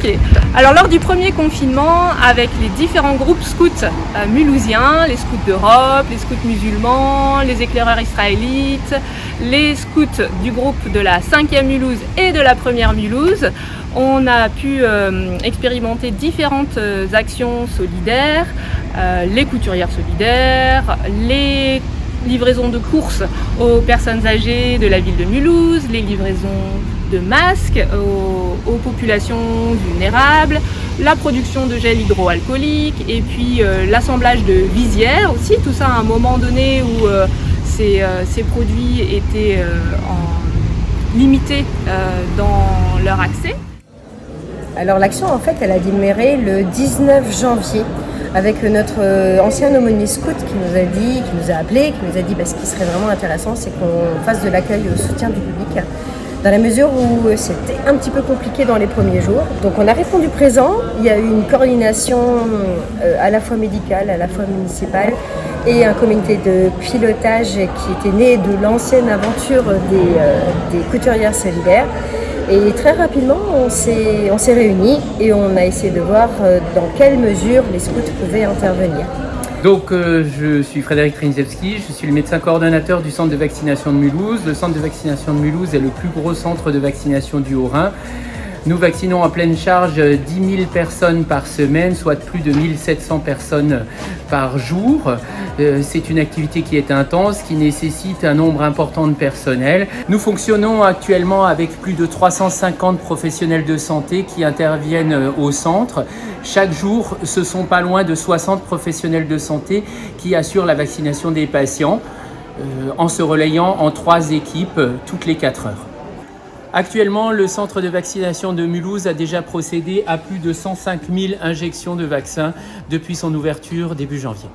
Ok. Alors lors du premier confinement, avec les différents groupes scouts mulhousiens, les scouts d'Europe, les scouts musulmans, les éclaireurs israélites, les scouts du groupe de la 5e Mulhouse et de la 1re Mulhouse, on a pu expérimenter différentes actions solidaires, les couturières solidaires, les livraisons de courses aux personnes âgées de la ville de Mulhouse, les livraisons de masques aux populations vulnérables, la production de gel hydroalcoolique et puis l'assemblage de visières aussi, tout ça à un moment donné où ces produits étaient limités dans leur accès. Alors l'action en fait elle a démarré le 19 janvier avec notre ancien aumônier scout qui nous a appelé, qui nous a dit ce qui serait vraiment intéressant c'est qu'on fasse de l'accueil au soutien du public dans la mesure où c'était un petit peu compliqué dans les premiers jours. Donc on a répondu présent, il y a eu une coordination à la fois médicale, à la fois municipale et un comité de pilotage qui était né de l'ancienne aventure des couturières solidaires. Et très rapidement, on s'est réunis et on a essayé de voir dans quelle mesure les scouts pouvaient intervenir. Donc je suis Frédéric Trinzewski, je suis le médecin coordonnateur du centre de vaccination de Mulhouse. Le centre de vaccination de Mulhouse est le plus gros centre de vaccination du Haut-Rhin. Nous vaccinons en pleine charge 10 000 personnes par semaine, soit plus de 1700 personnes par jour. C'est une activité qui est intense, qui nécessite un nombre important de personnel. Nous fonctionnons actuellement avec plus de 350 professionnels de santé qui interviennent au centre. Chaque jour, ce sont pas loin de 60 professionnels de santé qui assurent la vaccination des patients en se relayant en 3 équipes toutes les 4 heures. Actuellement, le centre de vaccination de Mulhouse a déjà procédé à plus de 105 000 injections de vaccins depuis son ouverture début janvier.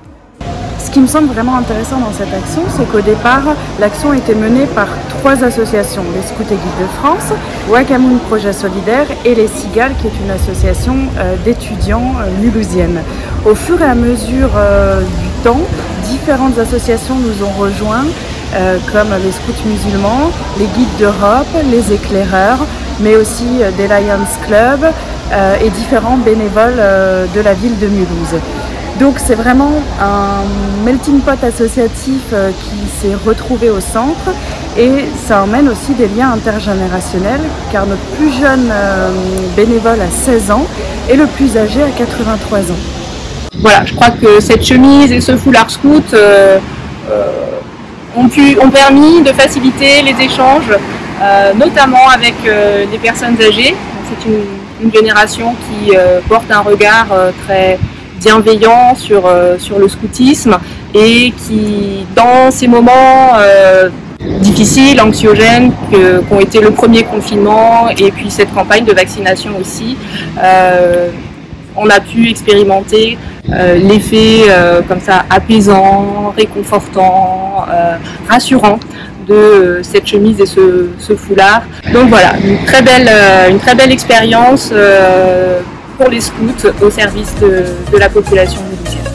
Ce qui me semble vraiment intéressant dans cette action, c'est qu'au départ, l'action a été menée par 3 associations, les Scouts et Guides de France, Wakamoun Projet Solidaire et les Cigales, qui est une association d'étudiants mulhousiennes. Au fur et à mesure du temps, différentes associations nous ont rejoints, comme les Scouts musulmans, les Guides d'Europe, les éclaireurs, mais aussi des Lions Club et différents bénévoles de la ville de Mulhouse. Donc c'est vraiment un melting pot associatif qui s'est retrouvé au centre et ça emmène aussi des liens intergénérationnels car notre plus jeune bénévole a 16 ans et le plus âgé a 83 ans. Voilà, je crois que cette chemise et ce foulard scout ont permis de faciliter les échanges, notamment avec les personnes âgées. C'est une génération qui porte un regard très bienveillant sur le scoutisme et qui, dans ces moments difficiles, anxiogènes, qu'ont été le premier confinement et puis cette campagne de vaccination aussi, on a pu expérimenter l'effet comme ça apaisant, réconfortant, rassurant de cette chemise et ce foulard. Donc voilà, une très belle expérience pour les scouts au service de la population mulhousienne.